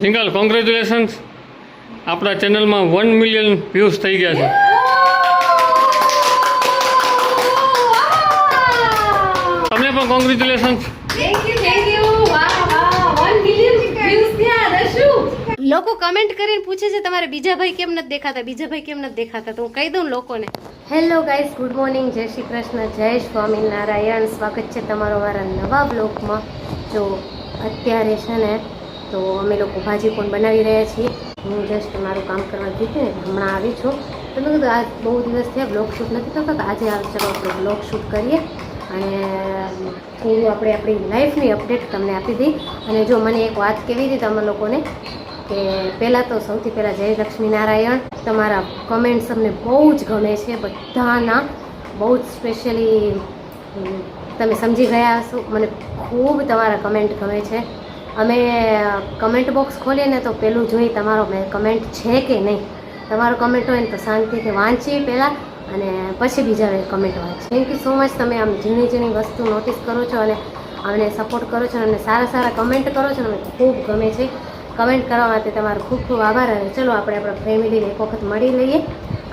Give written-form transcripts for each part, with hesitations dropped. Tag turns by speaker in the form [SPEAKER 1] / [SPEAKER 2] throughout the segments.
[SPEAKER 1] Jingle congratulations, આપણા ચેનલમાં 1 million views થઈ ગયા છે. તમને પણ કોંગ્રેચ્યુલેશન્સ.
[SPEAKER 2] Thank you. વાહ વાહ, 1 મિલિયન વ્યૂઝ થયા. દશુ લોકો કમેન્ટ કરીને પૂછે છે તમારે બીજા ભાઈ કેમ નથી દેખાતા, બીજા ભાઈ કેમ નથી દેખાતા, તો હું કહી દઉં લોકોને. હેલો ગાઈસ, ગુડ મોર્નિંગ, જય શ્રી કૃષ્ણ, જય સ્વામિનારાયણ. સ્વાગત છે તમારો અમારા નવા બ્લોગમાં. જો અત્યારે છે ને તો અમે લોકો ભાજી પણ બનાવી રહ્યા છીએ. હું જસ્ટ મારું કામ કરવા ગઈ હતી ને હમણાં આવી છું. તો મેં કીધું આજ બહુ દિવસ થયા બ્લોગ શૂટ નથી થતો, તો આજે ચાલો આપણે બ્લોગ શૂટ કરીએ અને થોડું આપણે આપણી લાઈફની અપડેટ તમને આપી દઈ. અને જો મને એક વાત કહેવી હતી તમે લોકોને કે પહેલાં તો સૌથી પહેલાં જય લક્ષ્મીનારાયણ. તમારા કમેન્ટ્સ અમને બહુ જ ગમે છે બધાના, બહુ જ સ્પેશિયલી તમે સમજી ગયા હશો. મને ખૂબ તમારા કમેન્ટ ગમે છે. અમે કમેન્ટ બોક્સ ખોલીએ ને તો પહેલું જોઈ તમારો કમેન્ટ છે કે નહીં. તમારો કમેન્ટ હોય ને તો શાંતિથી વાંચીએ પહેલાં અને પછી બીજા કમેન્ટ વાંચીએ. Thank you so much. તમે આમ ઝીણી ઝીણી વસ્તુ નોટિસ કરો છો અને અમને સપોર્ટ કરો છો અને સારા સારા કમેન્ટ કરો છો ને અમને ખૂબ ગમે છે. કમેન્ટ કરવા માટે તમારો ખૂબ ખૂબ આભાર. અને ચલો આપણે આપણા ફેમિલીને એક વખત મળી લઈએ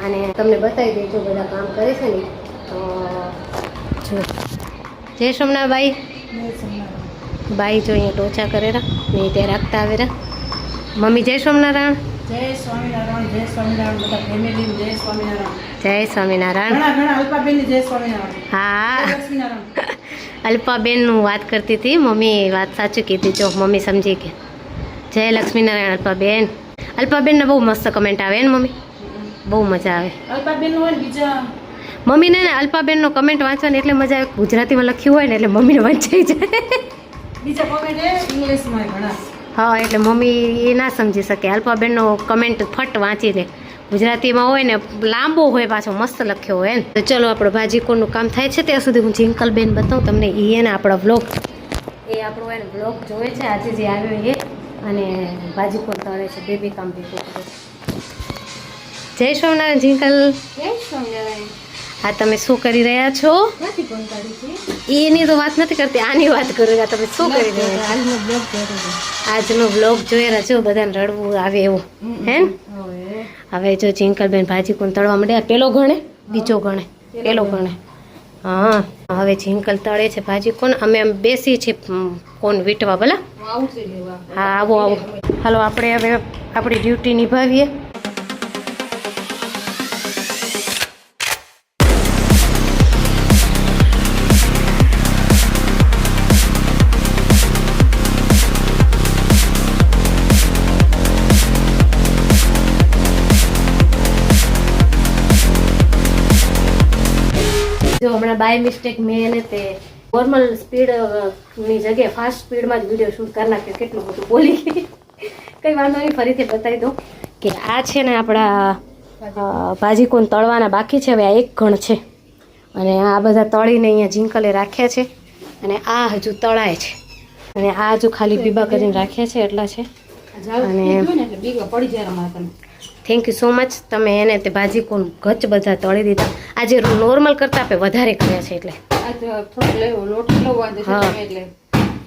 [SPEAKER 2] અને તમને બતાવી દઈશું બધા કામ કરે છે ને. તો જો જય સોમનાથ ભાઈ. બાઈ જો અહીંયા ટોચા કરેલા ને ત્યાં રાખતા આવેલા. મમ્મી જય સ્વામિનારાયણ.
[SPEAKER 3] જય સ્વામિનારાયણ, જય સ્વામિનારાયણ, બધા ફેમિલી જય સ્વામિનારાયણ.
[SPEAKER 2] જય સ્વામિનારાયણ.
[SPEAKER 3] ઘણા ઘણા અલ્પાબેન જય સ્વામિનારાયણ.
[SPEAKER 2] હા,
[SPEAKER 3] જય લક્ષ્મીનારાયણ.
[SPEAKER 2] અલ્પાબેનનું વાત કરતી હતી મમ્મી, વાત સાચું કીધી. જો મમ્મી સમજી કે જય લક્ષ્મીનારાયણ અલ્પાબેન. અલ્પાબેનને બહુ મસ્ત કમેન્ટ આવે ને મમ્મી, બહુ મજા આવે.
[SPEAKER 3] અલ્પાબેન હોય ને બીજા
[SPEAKER 2] મમ્મીને ને અલ્પાબેનનો કમેન્ટ વાંચવાની એટલે મજા આવે. ગુજરાતીમાં લખ્યું હોય ને એટલે મમ્મીને વંચાઈ જાય.
[SPEAKER 3] બીજા કોમેન્ટ ઇંગ્લિશમાં ઘણા.
[SPEAKER 2] હા, એટલે મમ્મી એ ના સમજી શકે. અલ્પાબેનનો કમેન્ટ ફટ વાંચી લે. ગુજરાતીમાં હોય ને લાંબો હોય પાછો મસ્ત લખ્યો હોય ને. તો ચલો આપણો ભાજીકોનું કામ થાય છે ત્યાં સુધી હું જિંકલબેન બતાવું તમને. એ ને આપણા બ્લોગ, એ આપણો એને બ્લોગ જોવે છે આજે જે આવ્યો એ, અને ભાજીકોન તળે છે. બે કામ ભેગું કરે છે. જય સ્વામિનારાયણ જિંકલ.
[SPEAKER 3] જય સ્વામિનારાયણ.
[SPEAKER 2] હા, તમે શું કરી રહ્યા છો?
[SPEAKER 3] નથી કોંતાડી છે.
[SPEAKER 2] એની તો વાત નથી કરતી, આની વાત કરું. તમે શું કરી રહ્યા છો?
[SPEAKER 3] આજનો બ્લોગ જોતો હતો.
[SPEAKER 2] આજનો બ્લોગ જોયેલા જો બધાને રડવું આવે એવું હે ને. હવે જો જિંકલબેન ભાજીકોન તળવા માંડ્યા. પેલો ગણે બીજો ગણે પેલો ગણે. હા, હવે જિંકલ તળે છે ભાજીકોન. અમે આમ બેસી છીએ કોણ વીટવા ભલા. હા, આવો આવો. હાલો આપણે હવે આપણી ડ્યુટી નિભાવીએ. જો હમણાં બાય મિસ્ટેક મેં એને તે નોર્મલ સ્પીડની જગ્યાએ ફાસ્ટ સ્પીડમાં જ વિડીયો શૂટ કરી નાખ્યો. કેટલું બધું બોલી ગઈ. કંઈ વાંધો નહીં, ફરીથી બતાવી દઉં કે આ છે ને આપણા ભાજીકોન તળવાના બાકી છે. હવે આ એક ઘણ છે અને આ બધા તળીને અહીંયા જિંકલે રાખ્યા છે અને આ હજુ તળાય છે અને આ હજુ ખાલી બીબા કરીને રાખ્યા છે એટલા છે. અને થેન્ક યુ સો મચ. તમે એને તે ભાજીકોન ગચ બધા તળી દીધા. આજે નોર્મલ કરતાં આપણે વધારે કર્યા છે એટલે હા,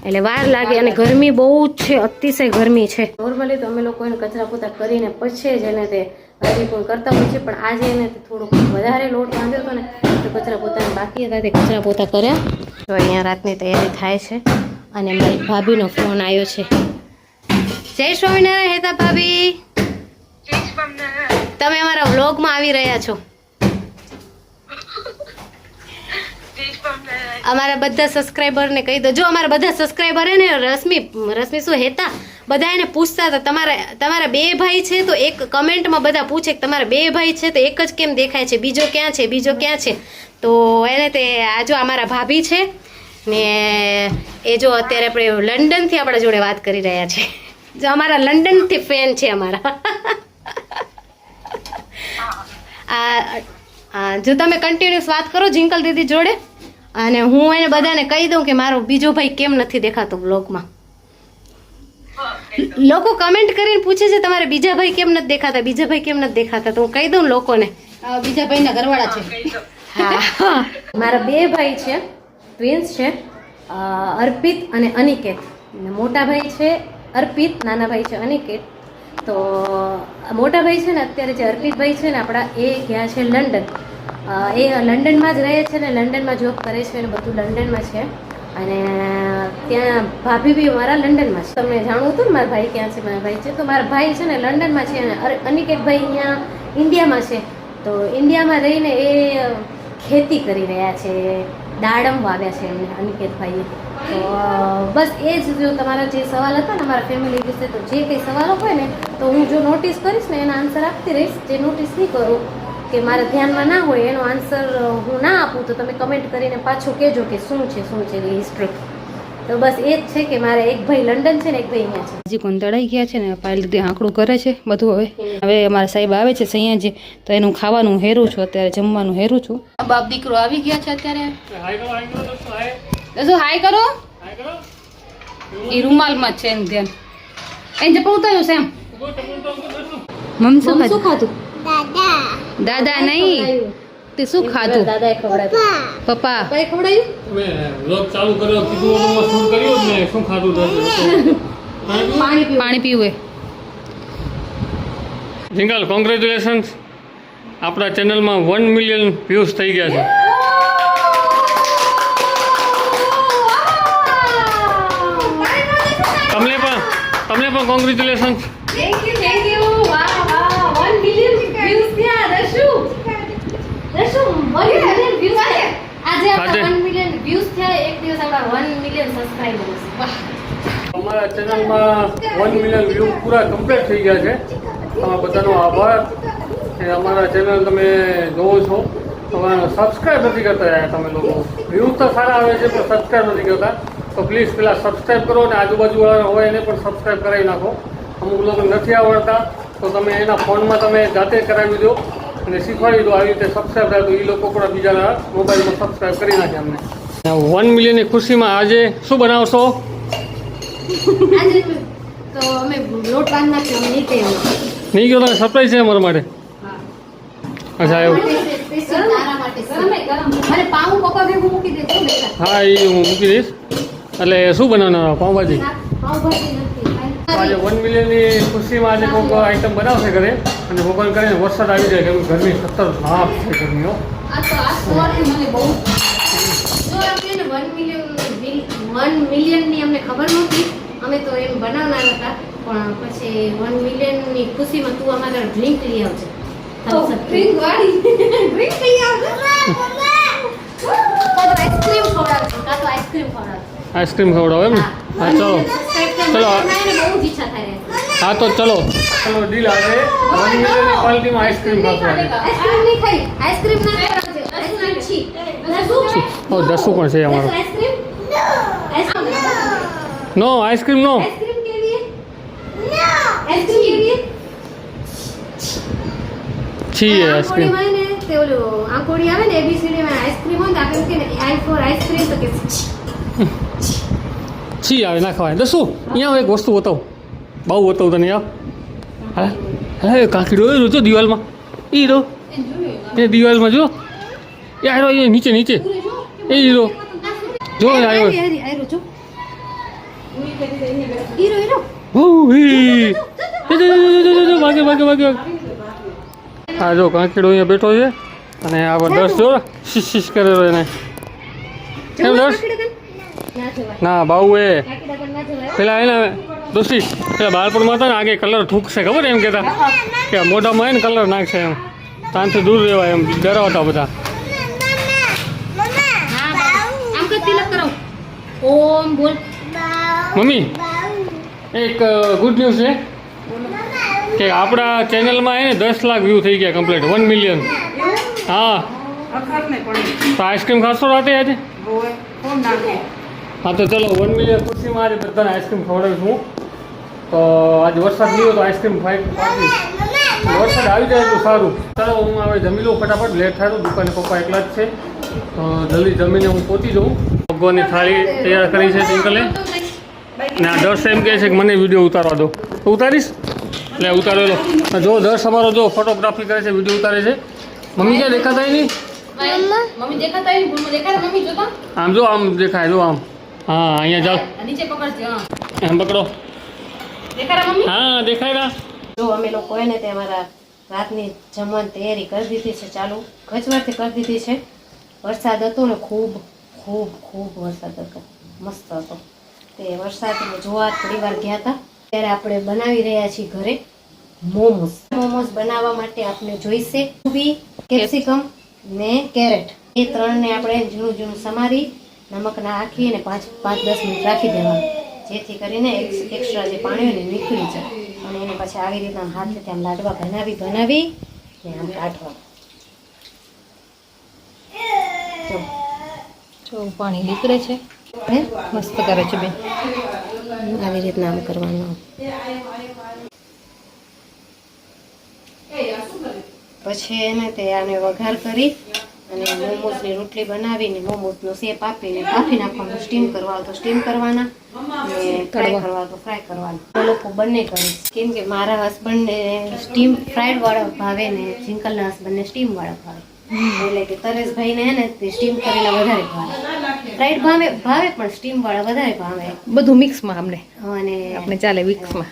[SPEAKER 2] એટલે વાર લાગે અને ગરમી બહુ જ છે, અતિશય ગરમી છે. નોર્મલી તો અમે લોકો એને કચરા પોતા કરીને પછી જ એને તે ભાજીકોન કરતા હોય છે, પણ આજે એને થોડુંક વધારે લોટ બાંધ્યો હતો ને તો કચરા પોતાને બાકી હતા તે કચરા પોતા કર્યા. તો અહીંયા રાતની તૈયારી થાય છે અને મારી ભાભીનો ફોન આવ્યો છે. જય સ્વામિનારાયણ હેતા ભાભી. તમે અમારા વ્લોગમાં આવી રહ્યા છો. અમારા બધા સબસ્ક્રાઈબરને કહી દો. જો અમારા બધા સબસ્ક્રાઈબર ને રશ્મિ શું હેતા બધા એને પૂછતા હતા તમારા બે ભાઈ છે, તો એક કમેન્ટમાં બધા પૂછે કે તમારા બે ભાઈ છે તો એક જ કેમ દેખાય છે, બીજો ક્યાં છે, બીજો ક્યાં છે. તો એને તે આ જો અમારા ભાભી છે ને એ જો અત્યારે આપણે લંડનથી આપણા જોડે વાત કરી રહ્યા છે. જો અમારા લંડનથી ફેન છે અમારા. જો તમે કન્ટિન્યુઅસ વાત કરો જિંકલ દીદી જોડે અને હું એને બધાને કહી દઉં કે મારો બીજો ભાઈ કેમ નથી દેખાતો બ્લોગમાં. લોકો કમેન્ટ કરીને પૂછે છે તમારે બીજા ભાઈ કેમ નથી દેખાતા, બીજા ભાઈ કેમ નથી દેખાતા, તો હું કહી દઉં લોકોને
[SPEAKER 3] બીજા ભાઈના ઘરવાળા છે.
[SPEAKER 2] હા, મારા બે ભાઈ છે, ટ્વિન્સ છે, અર્પિત અને અનિકેત. મોટા ભાઈ છે અર્પિત, નાના ભાઈ છે અનિકેત. તો મોટા ભાઈ છે ને અત્યારે જે અર્પિતભાઈ છે ને આપણા, એ ગયા છે લંડન. એ લંડનમાં જ રહે છે ને, લંડનમાં જોબ કરે છે ને બધું લંડનમાં છે. અને ત્યાં ભાભી બી મારા લંડનમાં છે. તમને જાણવું હતું ને મારા ભાઈ ક્યાં છે? મારા ભાઈ છે તો મારા ભાઈ છે ને લંડનમાં છે અને અનિકેતભાઈ અહીંયા ઇન્ડિયામાં છે. તો ઇન્ડિયામાં રહીને એ ખેતી કરી રહ્યા છે, દાડમ વાવ્યા છે એમને અનિકેતભાઈએ. તો બસ એ જ જો તમારા જે સવાલ હતા ને અમારા ફેમિલી વિશે, તો જે કંઈ સવાલો હોય ને તો હું જો નોટિસ કરીશ ને એના આન્સર આપતી રહીશ. જે નોટિસ નહીં કરું કે મારા ધ્યાનમાં ના હોય એનો આન્સર હું ના આપું તો તમે કમેન્ટ કરીને પાછું કહેજો કે શું છે એ હિસ્ટ્રી. તો બસ એ જ છે કે મારે એક ભાઈ લંડન છે ને એક ભાઈ અહીંયા છે. હજી કોણ તળાઈ ગયા છે ને પાયલ દીદી આંકડું કરે છે બધું. હવે અમારા સાહેબ આવે છે સૈયાજી, તો એનું ખાવાનું હેરું છું, અત્યારે જમવાનું હેરું છું. બાપ દીકરો આવી ગયા છે અત્યારે. શું હાય કરો? એ રૂમાલમાં જ છે એનું ધ્યાન. એને ચપ્પલ ઉતાર્યું છે એમ. મમ્મી શું ખાધું? દાદા નહીં, તે શું ખાધું? દાદાએ ખવડાવ્યું. પપ્પા ખવડાવ્યું.
[SPEAKER 1] મેં વ્લોગ ચાલુ કર્યો, કીધું ઓલું શૂટ કર્યું ને શું ખાધું
[SPEAKER 2] પાણી પીવું.
[SPEAKER 1] જિંગલ, કોંગ્રેચ્યુલેશન્સ, આપણા ચેનલમાં 1 મિલિયન વ્યૂઝ થઈ ગયા છે. તમને પણ કોંગ્રેચ્યુલેશન્સ.
[SPEAKER 2] Thank you. વાહ વાહ, 1 મિલિયન વ્યૂઝ થયા. દર્શુ 1 મિલિયન વ્યૂઝ થયા. આજે આપણા 1 મિલિયન વ્યૂઝ થયા. એક દિવસ આપણા 1 મિલિયન સબસ્ક્રાઇબર્સ. વાહ,
[SPEAKER 1] અમારા ચેનલમાં 1 મિલિયન વ્યૂ પૂરા કમ્પ્લીટ થઈ ગયા છે. તમારા બધાનો આભાર. અમારા ચેનલ તમે જોવો છો, તમારા સબસ્ક્રાઈબ નથી કરતા યાર તમે લોકો. વ્યૂઝ તો સારા આવે છે પણ સબસ્ક્રાઈબ નથી કરતા. તો પ્લીઝ પેલા સબસ્ક્રાઈબ કરો અને આજુબાજુવાળા હોય એને પણ સબસ્ક્રાઈબ કરાવી નાખો. અમુક લોકો નથી આવડતા તો તમે એના ફોનમાં તમે જાતે કરાવી દો અને શીખવાડી દો આવી રીતે સબસ્ક્રાઈબ થાય તો એ લોકો પણ બીજાના મોબાઈલમાં સબસ્ક્રાઈબ કરી નાખે અમને. 1 મિલિયનની ખુશીમાં આજે શું બનાવશો?
[SPEAKER 2] આજે તો અમે લોટ બાંધ નાખ્યો. અમે નહીં કહેવું.
[SPEAKER 1] નહીં ગયો, તમે સરપ્રાઈઝ છે અમારા માટે. અચ્છા એવું. હા, એ હું મૂકી દઈશ. એટલે શું બનાવવાના? પાઉંભાજી. આજે 1 મિલિયનની ખુશીમાં આજે કોઈક આઈટમ બનાવશે ઘરે અને ભગવાન કરીને વરસાદ આવી જાય. કેમ ગરમી સતત ભાપ છે ગરમીઓ.
[SPEAKER 2] 1 મિલિયનની અમને ખબર નહોતી. અમે તો એમ બનાવનાર હતા પણ પછી 1 મિલિયનની ખુશીમાં તું અમારા ડ્રિંક લઈ આવજે. ડ્રિંક વાળી ડ્રિંક લઈ આવજે. આઈસ્ક્રીમ ખવડાવ.
[SPEAKER 1] આઈસ્ક્રીમ ખવડાવો એમ ને? હા, ચલો ચલો. હા તો ચલો ડીલ. આજે 1 મિલિયનની ક્વોલિટીમાં આઈસ્ક્રીમ ખાશો.
[SPEAKER 2] આઈસ્ક્રીમ નહીં ખાઈ. આઈસ્ક્રીમ ના ખાવજે. આઈસ્ક્રીમ છી.
[SPEAKER 1] ઓ, દસું પણ છે અમારો.
[SPEAKER 2] આઈસ્ક્રીમ
[SPEAKER 1] નો આઈસ્ક્રીમ નો.
[SPEAKER 2] આઈસ્ક્રીમ કેવી હે? આઈસ્ક્રીમ કેવી હે?
[SPEAKER 1] છી આઈસ્ક્રીમ.
[SPEAKER 2] આંકોડી માં ને તે ઓલું આંકોડી આવે ને ABCD માં આઈસ્ક્રીમ હોય ને આપણે કે ને આઈ ફોર આઈસ્ક્રીમ તો કે
[SPEAKER 1] છી આવે ના ખવાય. દસું અહીંયા એક વસ્તુ બતાવું, બહુ બતાવું તને. હા હા, કાંકીડો જો દિવાલમાં. એ રો એ દિવાલમાં જો. એ આવ્યો એ નીચે નીચે. એ રો જો આવ્યો. ભાગે ભાગે ભાગે. હા જો કાંકીડો અહીંયા બેઠો છે અને આ દર્શ જો શીશ કરેલો એને. કેમ દર્શ? ના બાઉ એ પેલા એને દોસ્તી પેલા બાળપણમાં હતા ને આગે કલર ઠૂકશે ખબર એમ કહેતા કે મોઢામાં એને કલર નાખશે એમ. ત્યાંથી દૂર રહેવાય એમ ડરાવતા બધા.
[SPEAKER 2] ઓમ બોલ.
[SPEAKER 1] મમ્મી એક ગુડ ન્યૂઝ છે કે આપણા ચેનલમાં એને 10 લાખ વ્યૂ થઈ ગયા કમ્પ્લીટ. 1 મિલિયન. હા તો આઈસ્ક્રીમ ખાશો રાતે આજે? હા તો ચલો 1 મિલિયન ખુશીમાં આજે બધાને આઈસ્ક્રીમ ખવડાવીશ હું. તો આજે વરસાદ નહીં હોય તો આઈસ્ક્રીમ પાડીશ. વરસાદ આવી જાય તો સારું. ચાલો હું હવે જમી લઉં ફટાફટ. લેટ થાય તો દુકાને પપ્પા એકલા જ છે તો જલ્દી જમીને હું પહોંચી જાઉં. ભગવાનની થાળી તૈયાર કરી છે ટિંકલે ને આ દર્શ એમ કહે છે કે મને વિડીયો ઉતારવા દો. તો ઉતારીશ એટલે ઉતારેલો. જો દર્શ અમારો જો ફોટોગ્રાફી કરે છે, વિડીયો ઉતારે છે. મમ્મી ક્યાં દેખાતા નહીં?
[SPEAKER 2] મમ્મી દેખાતા નહીં. મમ્મી દેખાય. મમ્મી જોતા
[SPEAKER 1] આમ જો આમ દેખાય જો આમ. હા અહીંયા ચાલ
[SPEAKER 2] નીચે પકડજો.
[SPEAKER 1] એમ પકડો.
[SPEAKER 2] દેખાડા મમ્મી?
[SPEAKER 1] હા દેખાયરા.
[SPEAKER 2] જો અમે લોકો એને તે અમારા રાતની જમવાની તૈયારી કરી દીધી છે ચાલુ. ગજવારથી કરી દીધી છે. વરસાદ હતો ને ખૂબ ખૂબ ખૂબ વરસાદ હતો, મસ્ત હતો. તે વરસાદને જોવા થોડી વાર ગયા હતા. ત્યારે આપણે બનાવી રહ્યા છીએ ઘરે મોમોસ. મોમોસ બનાવવા માટે આપણે જોઈશે કોબી, કેપ્સિકમ ને કેરેટ. એ ત્રણને આપણે ઝીણું ઝીણું સમારી નમક નાખી અને 5-10 મિનિટ રાખી દેવાનું, જેથી કરીને એક્સ્ટ્રા જે પાણી હોય ને નીકળી જાય. અને એને પછી આવી રીતના હાથેથી આમ લાડવા બનાવી ને આમ કાઢવા.
[SPEAKER 3] જો પાણી નીકળે છે,
[SPEAKER 2] હે
[SPEAKER 3] મસ્ત કરે છે બેન.
[SPEAKER 2] આવી રીતના આમ કરવાનું. પછી એને તે આને વઘાર કરી અને મોમોસની રોટલી બનાવીને મોમોસનો શેપ આપીને બાફી નાખવાનું. સ્ટીમ કરવા હોય તો સ્ટીમ કરવાના અને ફ્રાય કરવા હોય તો ફ્રાય કરવાના. એ લોકો બંને કરીશ, કેમ કે મારા હસબન્ડને સ્ટીમ ફ્રાઈડ વાળા ભાવે ને જિંકલના હસબન્ડને સ્ટીમ વાળા ભાવે. એટલે કે તરેશભાઈને હે ને તે સ્ટીમ કરેલા વધારે ભાવે. ફ્રાઈડ ભાવે પણ સ્ટીમ વાળા વધારે ભાવે.
[SPEAKER 3] બધું મિક્સમાં અમને
[SPEAKER 2] અને
[SPEAKER 3] આપણે ચાલે મિક્સમાં.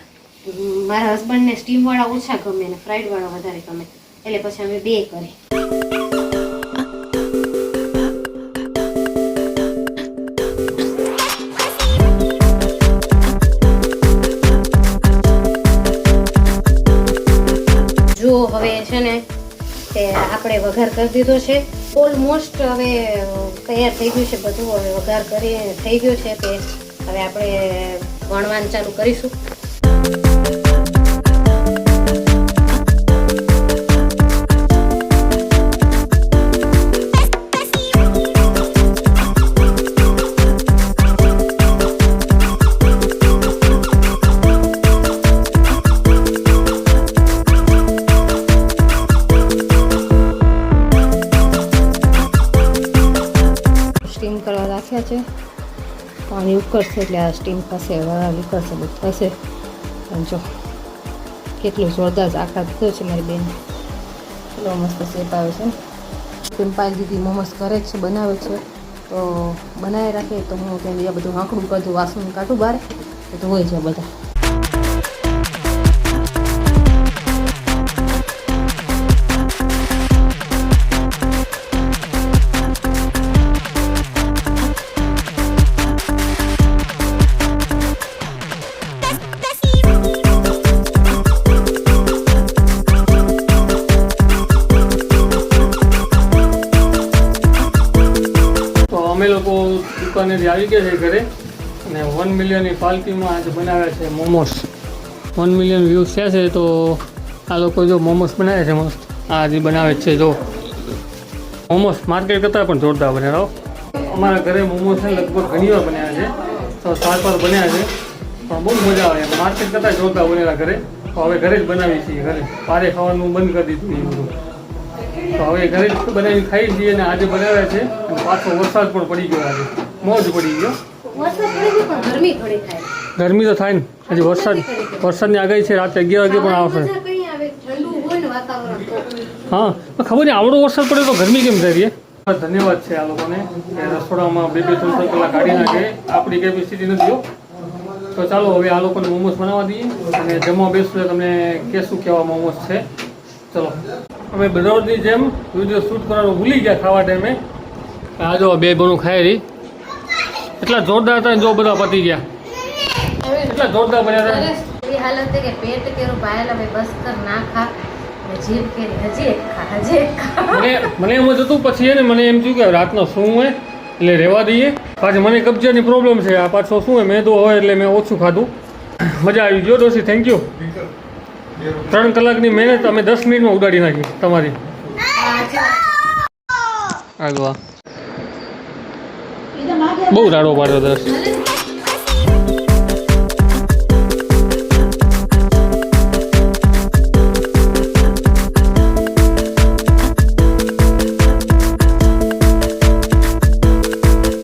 [SPEAKER 2] મારા હસબન્ડને સ્ટીમ વાળા ઓછા ગમે અને ફ્રાઈડ વાળા વધારે ગમે, એટલે પછી અમે બે કરી. જો હવે છે ને તે આપણે વઘાર કરી દીધો છે. ઓલમોસ્ટ હવે તૈયાર થઈ ગયું છે બધું. હવે વઘાર કરી થઈ ગયો છે તે હવે આપણે વણવાનું ચાલુ કરીશું.
[SPEAKER 3] સ્ટીમ કરવા રાખ્યા છે. પાણી ઉકળશે એટલે આ સ્ટીમ થશે, વરાળ નીકળશે, બધું થશે. અને જો કેટલું જોરદાર આકાર દીધો છે મારી બેન. કેટલો મસ્ત શેપ આવે છે. સિમ્પાલ દીદી મોમોસ ઘરે જ છે, બનાવે છે. તો બનાવી રાખે તો હું ત્યાં બીજા બધું આંકડું કરી દઉં, વાસણ કાઢું બહાર તો હોય છે બધા.
[SPEAKER 1] અમે લોકો દુકાનેથી આવી ગયા છે ઘરે અને 1 મિલિયનની પાલકીમાં આજે બનાવ્યા છે મોમોસ. 1 મિલિયન વ્યૂઝ થયા છે તો આ લોકો જો મોમોસ બનાવે છે મસ્ત. આ જે બનાવે છે જો મોમોસ માર્કેટ કરતાં પણ જોરદાર બનાવો. અમારા ઘરે મોમોસ છે લગભગ ઘણી વાર બન્યા છે, તો 7 વાર બન્યા છે, પણ બહુ મજા આવે. માર્કેટ કરતાં જોરદાર બનેલા ઘરે. તો હવે ઘરે જ બનાવીએ છીએ. ઘરે બહારે ખાવાનું બંધ કરી દીધું એ બધું. તો હવે ઘરે જ બનાવીને ખાઈ છીએ અને આજે બનાવ્યા છે. અને પાછો વરસાદ પણ પડી ગયો, આજે મોજ પડી ગયો.
[SPEAKER 2] વરસાદ પડી ગયો પણ ગરમી ઘણી થાય.
[SPEAKER 1] ગરમી તો થાય ને, હજી વરસાદની આગાહી છે, રાતે 11 વાગે પણ આવશે.
[SPEAKER 2] મજા કઈ આવે, ઠંડુ હોય ને વાતાવરણ તો.
[SPEAKER 1] હા પણ ખબર નહીં આવડો વરસાદ પડે તો ગરમી કેમ થાય રહી. ધન્યવાદ છે આ લોકોને કે રસોડામાં 2-3 કલાક કાઢી નાખે. આપણી કેપેસિટી નથી હો. તો ચાલો હવે આ લોકોને મોમોસ બનાવવા દઈએ અને જમવા બેસવું એટલે તમને કહેશું કેવા મોમોસ છે. ચલો અમે બરોડની જેમ વિડીયો શૂટ કરવાનું ભૂલી ગયા ખાવા ટાઈમે. આ જો બે બનું ખાઈ રહી. એટલા જોરદાર હતા ને જો બધા પતી ગયા. એટલા જોરદાર બન્યા હતા.
[SPEAKER 2] એ હાલત છે કે પેટ કેરું પાયેલ હવે બસ કર ના ખા ને જીભ કે હજી એક ખા, હજી એક ખા.
[SPEAKER 1] મને એમ જ હતું. પછી એને મને એમ થયું કે રાતનો શું હોય એટલે રહેવા દઈએ. પાછી મને કબજિયાતની પ્રોબ્લેમ છે. આ પાછો શું હોય મેદો હોય એટલે મેં ઓછું ખાધું. મજા આવી ગયો દોસ્તી. Thank you. 3 કલાકની મહેનત અમે 10 મિનિટમાં ઉડાડી નાખી તમારી. આગળ બહુ રાડો પાડ્યો દસ.